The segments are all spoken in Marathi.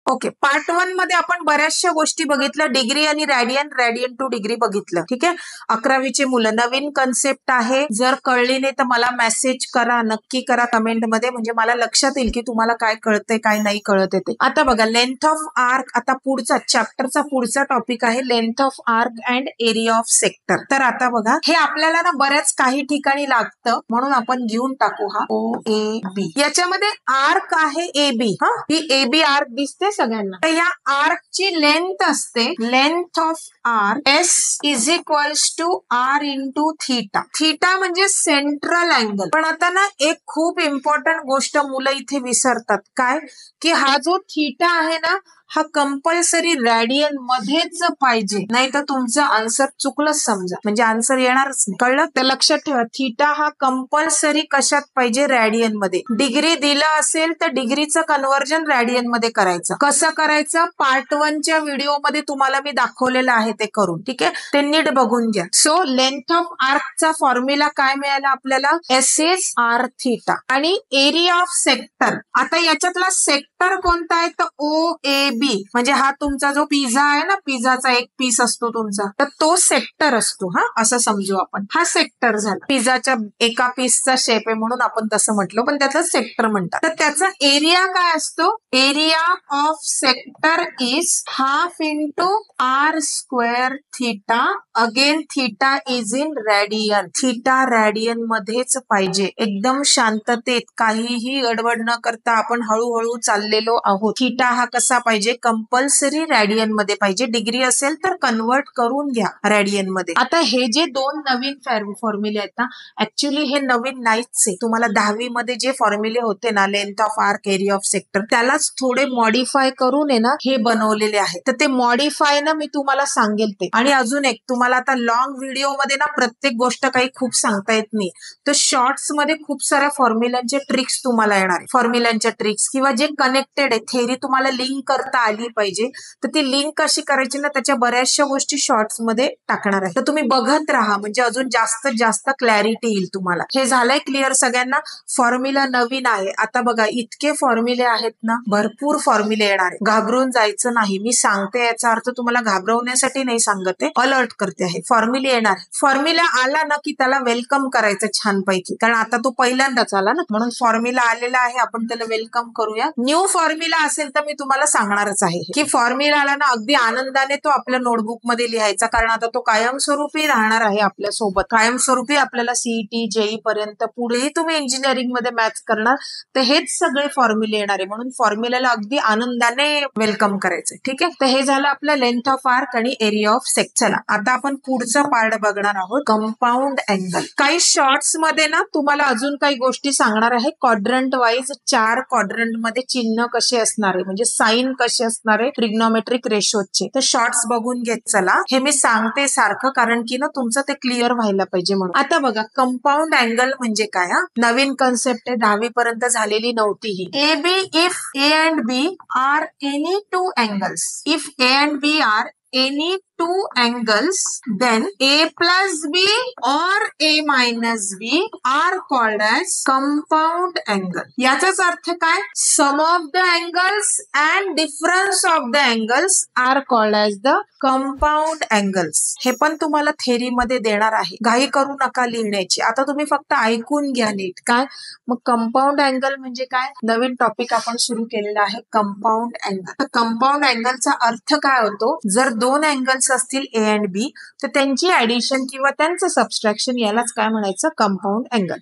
ओके, पार्ट 1 मध्ये आपण बऱ्याचशा गोष्टी बघितल्या, डिग्री आणि रॅडियन, रॅडियन टू डिग्री बघितलं. ठीक आहे, 11वीचे मुलं, नवीन कन्सेप्ट आहे. जर कळली नाही तर मला मेसेज करा, नक्की करा कमेंटमध्ये, म्हणजे मला लक्षात येईल की तुम्हाला काय कळतंय काय नाही कळत ते. आता बघा, लेंथ ऑफ आर्क, आता पुढचा चॅप्टरचा पुढचा टॉपिक आहे length of arc and area of sector. तर आता बघा, हे आपल्याला ना बऱ्याच काही ठिकाणी लागतं, म्हणून आपण घेऊन टाकू हा ओ ए बी. याच्यामध्ये आर्क आहे ए बी. हा, ही ए बी आर्क दिसते सगळ्यांना. तर या आर्कची लेंथ असते, length of arc s is equals to r into theta. Theta म्हणजे सेंट्रल अँगल. पण आता ना एक खूप इम्पॉर्टंट गोष्ट मुलं इथे विसरतात, काय की हा जो थीटा आहे ना, हा कंपल्सरी रॅडियन मध्येच पाहिजे, नाही तर तुमचं आन्सर चुकलंच समजा, म्हणजे आन्सर येणारच नाही. कळलं? तर लक्षात ठेवा, थीटा हा कंपल्सरी कशात पाहिजे? रॅडियन मध्ये. डिग्री दिलं असेल तर डिग्रीचं कन्व्हर्जन रॅडियन मध्ये करायचं. कसं करायचं? पार्ट 1च्या व्हिडिओ मध्ये तुम्हाला मी दाखवलेलं आहे ते करून. ठीक आहे, ते नीट बघून घ्या. सो लेंथ ऑफ आर्कचा फॉर्म्युला काय मिळाला आपल्याला? S is r theta. आणि एरिया ऑफ सेक्टर, आता याच्यातला सेक्टर कोणता आहे? तर ओ ए बी, म्हणजे हा तुमचा जो पिझ्झा आहे ना, पिझ्झाचा एक पीस असतो तुमचा, तर तो सेक्टर असतो. हा, असं समजू आपण, हा सेक्टर झाला. पिझ्झाच्या एका पीसचा शेप आहे म्हणून आपण तसं म्हटलं, पण त्याचा सेक्टर म्हणतात. तर त्याचा एरिया काय असतो? Area of sector is half into r square theta. Again theta is in radian. Theta radian मध्येच पाहिजे. एकदम शांततेत, काहीही गडबड न करता आपण हळूहळू चाललेलो आहोत. थीटा हा कसा पाहिजे? कंपल्सरी रॅडियन मध्ये पाहिजे. डिग्री असेल तर कन्वर्ट करून घ्या रॅडियन मध्ये. आता हे जे दोन नवीन फॉर्म्युले आहेत ना, ऍक्च्युली हे नवीन नाहीच आहे. तुम्हाला 10वी मध्ये जे फॉर्म्युले होते ना, length of arc, area of sector, त्यालाच थोडे मॉडिफाय करून आहे ना हे बनवलेले आहेत. तर ते मॉडिफाय ना मी तुम्हाला सांगेल ते. आणि अजून एक, तुम्हाला आता लॉंग व्हिडिओ मध्ये ना प्रत्येक गोष्ट काही खूप सांगता येत नाही, तर शॉर्ट्स मध्ये खूप साऱ्या फॉर्म्युलांचे ट्रिक्स तुम्हाला येणार. फॉर्म्युलांच्या ट्रिक्स किंवा जे कनेक्टेड आहे, थेरी तुम्हाला लिंक करता आली पाहिजे, तर ती लिंक कशी करायची ना, त्याच्या बऱ्याचशा गोष्टी शॉर्ट्स मध्ये टाकणार आहे. तर तुम्ही बघत राहा, म्हणजे अजून जास्तीत जास्त क्लॅरिटी येईल तुम्हाला. हे झालंय क्लिअर सगळ्यांना? फॉर्म्युला नवीन आहे. आता बघा, इतके फॉर्म्युले आहेत ना, भरपूर फॉर्म्युले येणार आहे. घाबरून जायचं नाही. मी सांगते याचा अर्थ तुम्हाला घाबरवण्यासाठी नाही सांगते, अलर्ट करते आहे. फॉर्म्युले येणार. फॉर्म्युला आला ना की त्याला वेलकम करायचं छानपैकी, कारण आता तो पहिल्यांदाच आला ना, म्हणून फॉर्म्युला आलेला आहे, आपण त्याला वेलकम करूया. न्यू फॉर्म्युला असेल तर मी तुम्हाला सांगणारच आहे की फॉर्म्युला आला ना, अगदी आनंदाने तो आपल्या नोटबुक मध्ये लिहायचा, कारण आता तो कायमस्वरूपी राहणार आहे आपल्या सोबत. कायमस्वरूपी आपल्याला सीईटी, जेई पर्यंत, पुढेही तुम्ही इंजिनिअरिंग मध्ये मॅथ्स करणार तर हेच सगळे फॉर्म्युले येणार आहे, म्हणून फॉर्म्युल्याला अगदी आनंदाने वेलकम करायचं. ठीक आहे, तर हे झालं आपलं लेंथ ऑफ आर्क आणि एरिया ऑफ सेक्टर. चला, आता आपण पुढचा पार्ट बघणार आहोत, कंपाऊंड अँगल. काही शॉर्ट्स मध्ये ना तुम्हाला अजून काही गोष्टी सांगणार आहे, क्वाड्रंट वाईज 4 क्वाड्रंट मध्ये चिन्ह कसे असणार आहे, म्हणजे साइन कसे असणार आहे ट्रिग्नोमेट्रिक रेशोचे. तर शॉर्ट्स बघून घेत चला. हे मी सांगते सारखं, कारण की ना तुमचं ते क्लिअर व्हायला पाहिजे म्हणून. आता बघा, कंपाऊंड अँगल म्हणजे काय? हा, नवीन कन्सेप्ट आहे, 10वी पर्यंत झालेली नव्हती ही. A B, if A and B are any 2 angles, if A and B are any 2 angles, then A plus B or A minus B are called as compound angle. याचाच अर्थ काय? Sum of the angles and difference of the angles are called as the compound angles. हे पण तुम्हाला थेरी मध्ये देणार आहे, घाई करू नका लिहिण्याची. आता तुम्ही फक्त ऐकून घ्या नीट. काय मग कंपाऊंड अँगल म्हणजे काय? नवीन टॉपिक आपण सुरू केलेला आहे, कंपाऊंड अँगल. तर कंपाऊंड अँगलचा अर्थ काय होतो? जर 2 अँगल्स असतील ए अँड बी, तर त्यांची ऍडिशन किंवा त्यांचं सबस्ट्रॅक्शन, यालाच काय म्हणायचं? Compound angle.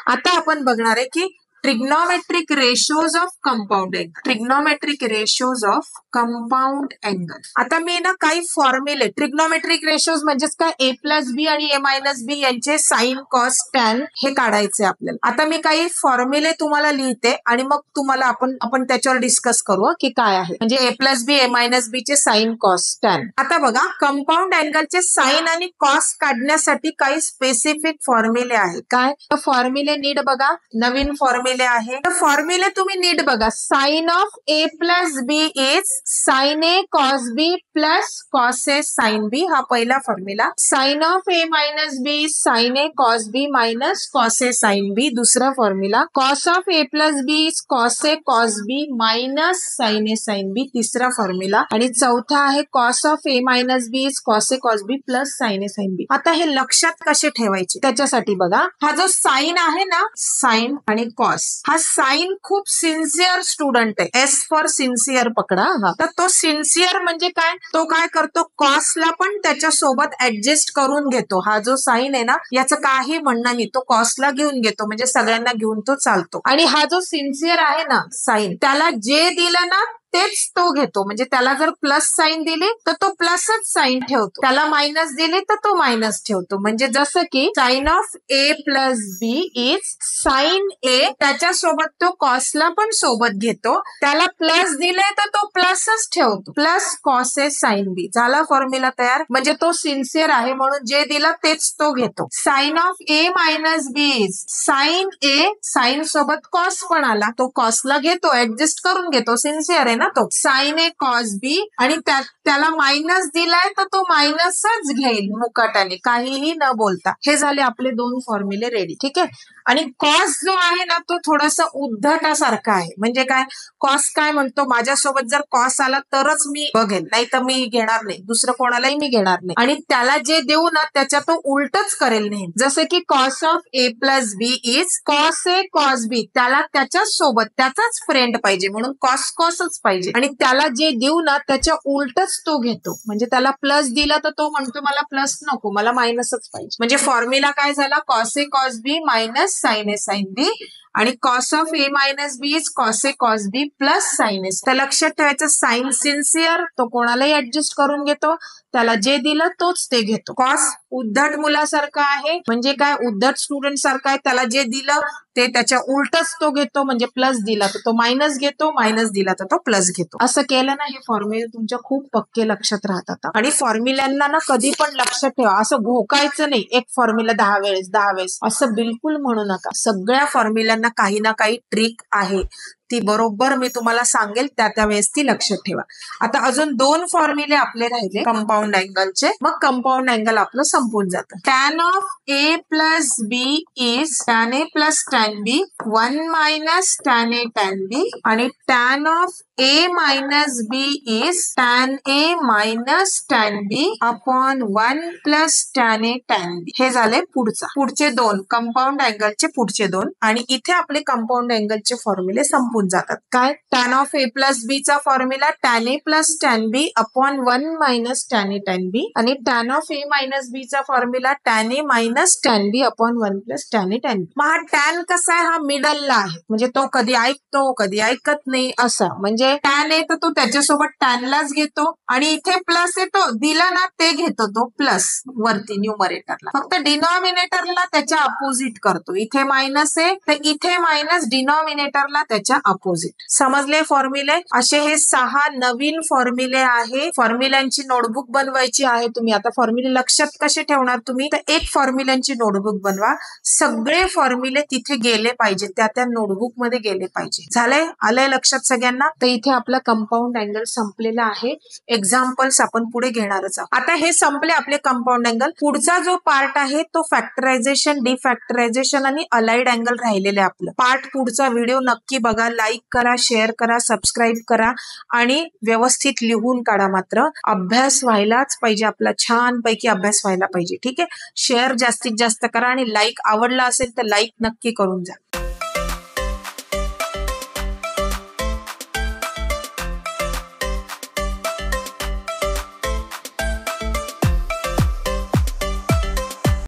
आता आपण बघणार आहे की trigonometric ratios of compound angle. Trigonometric ratios of compound angle. आता मी ना काही फॉर्म्युले, ट्रिग्नोमेट्रिक रेशोज म्हणजेच काय, ए प्लस बी आणि ए मायनस बी यांचे साइन, कॉस, टॅन हे काढायचे आपल्याला. आता मी काही फॉर्म्युले तुम्हाला लिहिते आणि मग तुम्हाला आपण त्याच्यावर डिस्कस करू की काय आहे, म्हणजे ए प्लस बी, ए मायनस बी चे साइन, कॉस, टॅन. आता बघा, कंपाऊंड अँगलचे साइन आणि कॉस काढण्यासाठी काही स्पेसिफिक फॉर्म्युले आहेत. काय फॉर्म्युले नीट बघा. नवीन फॉर्म्युले फॉर्म्युले आहे. तर फॉर्म्युले तुम्ही नीट बघा. Sine of A plus B is sine A cos B plus cos A sine B, हा पहिला formula. Sine of A minus B is sine A cos B minus cos A sine B, दुसरा formula. Cos of A plus B is cos A cos B minus sine A sine B, तिसरा फॉर्म्युला. आणि चौथा आहे cos of A minus B is cos A cos B plus sine A sine बी. आता हे लक्षात कसे ठेवायचे त्याच्यासाठी बघा, हा जो साइन आहे ना, साइन आणि कॉस, हा साइन खूप सिन्सिअर स्टुडंट आहे. एस फॉर सिन्सिअर पकडा. हा तर तो सिन्सिअर म्हणजे काय, तो काय करतो, कॉसला पण त्याच्या सोबत ऍडजस्ट करून घेतो. हा जो साइन आहे ना, याचं काही म्हणणं नाही, तो कॉसला घेऊन घेतो, म्हणजे सगळ्यांना घेऊन तो चालतो. आणि हा जो सिन्सिअर आहे ना साइन, त्याला जे दिलं ना तेच तो घेतो. म्हणजे त्याला जर प्लस साइन दिली तर तो प्लसच साइन ठेवतो, त्याला मायनस दिली तर तो मायनस ठेवतो. म्हणजे जसं की sine of A plus B is sine A, त्याच्यासोबत तो कॉसला पण सोबत घेतो, त्याला प्लस दिले तर तो प्लसच ठेवतो, प्लस कॉस ए साइन बी. झाला फॉर्म्युला तयार. म्हणजे तो सिन्सिअर आहे म्हणून जे दिलं तेच तो घेतो. Sine of A minus B is sine A, sine सोबत कॉस पण आला, तो कॉसला घेतो, ऍडजस्ट करून घेतो, सिन्सिअर आहे ना तो. साइन ए कॉस बी, आणि त्याला मायनस दिलाय तर तो मायनसच घेईल मुकाट्याने, काहीही न बोलता. हे झाले आपले दोन फॉर्म्युले रेडी. ठीक आहे. आणि कॉस जो आहे ना तो थोडासा उद्धटासारखा आहे. म्हणजे काय, कॉस काय म्हणतो, माझ्यासोबत जर कॉस आला तरच मी बघेन, नाही तर मी घेणार नाही, दुसरं कोणालाही मी घेणार नाही. आणि त्याला जे देऊ ना त्याच्या तो उलटच करेल नाही. जसं की cos of A plus B is cos A cos B, त्याला त्याच्याच सोबत त्याचाच फ्रेंड पाहिजे म्हणून कॉस कॉसच पाहिजे. आणि त्याला जे देऊ ना त्याच्या उलटच तो घेतो. म्हणजे त्याला प्लस दिला तर तो म्हणतो मला प्लस नको, मला मायनसच पाहिजे. म्हणजे फॉर्म्युला काय झाला, cos A cos B minus sine A sine B, आणि cos of A minus B is cos A cos B plus sine A. तर लक्षात ठेवायचं, साइन सिन्सिअर, तो कोणालाही ऍडजस्ट करून घेतो, त्याला जे दिलं तोच ते घेतो. कॉस उद्धट मुलासारखं आहे. म्हणजे काय, उद्धट स्टुडंट सारखं आहे, त्याला जे दिलं ते त्याच्या उलटच तो घेतो. म्हणजे प्लस दिला तर तो मायनस घेतो, मायनस दिला तर तो प्लस घेतो. असं केलं ना, हे फॉर्म्युले तुमच्या खूप पक्के लक्षात राहतात. आणि फॉर्म्युल्यांना ना कधी पण लक्षात ठेवा, असं घोकायचं नाही, एक फॉर्म्युला 10 वेळेस असं बिलकुल म्हणू नका. सगळ्या फॉर्म्युल्यांना काही ना काही ट्रिक आहे, ती बरोबर मी तुम्हाला सांगेल, त्या वेळेस ती लक्षात ठेवा. आता अजून दोन फॉर्म्युले आपले राहिले कंपाऊंड अँगलचे, मग कंपाऊंड अँगल आपलं संपून जातं. Tan of A plus B is tan A plus tan B 1 minus tan A tan B, आणि tan of A minus B is tan A minus tan B upon 1 plus tan A tan B. हे झाले पुढचे दोन कंपाऊंड अँगलचे पुढचे दोन. आणि इथे आपले कंपाऊंड अँगलचे फॉर्म्युले संपून जातात. काय, टॅन ऑफ ए प्लस बी चा formula tan A plus tan B upon 1 minus tan A tan B, आणि टॅन ऑफ ए मायनस बी चा formula tan A minus tan B upon 1 plus tan A tan बी. मग हा टॅन कसा आहे, हा मिडलला आहे. म्हणजे तो कधी ऐकतो कधी ऐकत नाही असा. म्हणजे टॅन आहे तर तो त्याच्यासोबत टॅनलाच घेतो, आणि इथे प्लस येतो, दिला ना ते घेतो तो प्लस वरती न्यूमरेटरला, फक्त डिनॉमिनेटरला त्याच्या अपोजिट करतो. इथे मायनस आहे तर इथे मायनस, डिनॉमिनेटरला त्याच्या अपोजिट. समजले फॉर्म्युले? असे हे 6 नवीन फॉर्म्युले आहे. फॉर्म्युल्यांची नोटबुक बनवायची आहे. तुम्ही आता फॉर्म्युले लक्षात कसे ठेवणार तुम्ही, तर एक फॉर्म्युल्यांची नोटबुक बनवा, सगळे फॉर्म्युले तिथे गेले पाहिजे, त्या नोटबुक मध्ये गेले पाहिजे. झालंय, आलंय लक्षात सगळ्यांना? तर इथे आपला कंपाऊंड अँगल संपलेला आहे. एक्झाम्पल्स आपण पुढे घेणारच आहोत. आता हे संपले आपले कंपाऊंड अँगल. पुढचा जो पार्ट आहे तो फॅक्टरायझेशन, डिफॅक्टरायझेशन आणि अलाइड अँगल राहिलेले आपलं पार्ट. पुढचा व्हिडिओ नक्की बघा, लाईक करा, शेअर करा, सबस्क्राईब करा, आणि व्यवस्थित लिहून काढा. मात्र अभ्यास व्हायलाच पाहिजे आपला, छान पैकी अभ्यास व्हायला पाहिजे. ठीक आहे. शेअर जास्तीत जास्त करा, आणि लाईक आवडला असेल तर लाईक नक्की करून जा.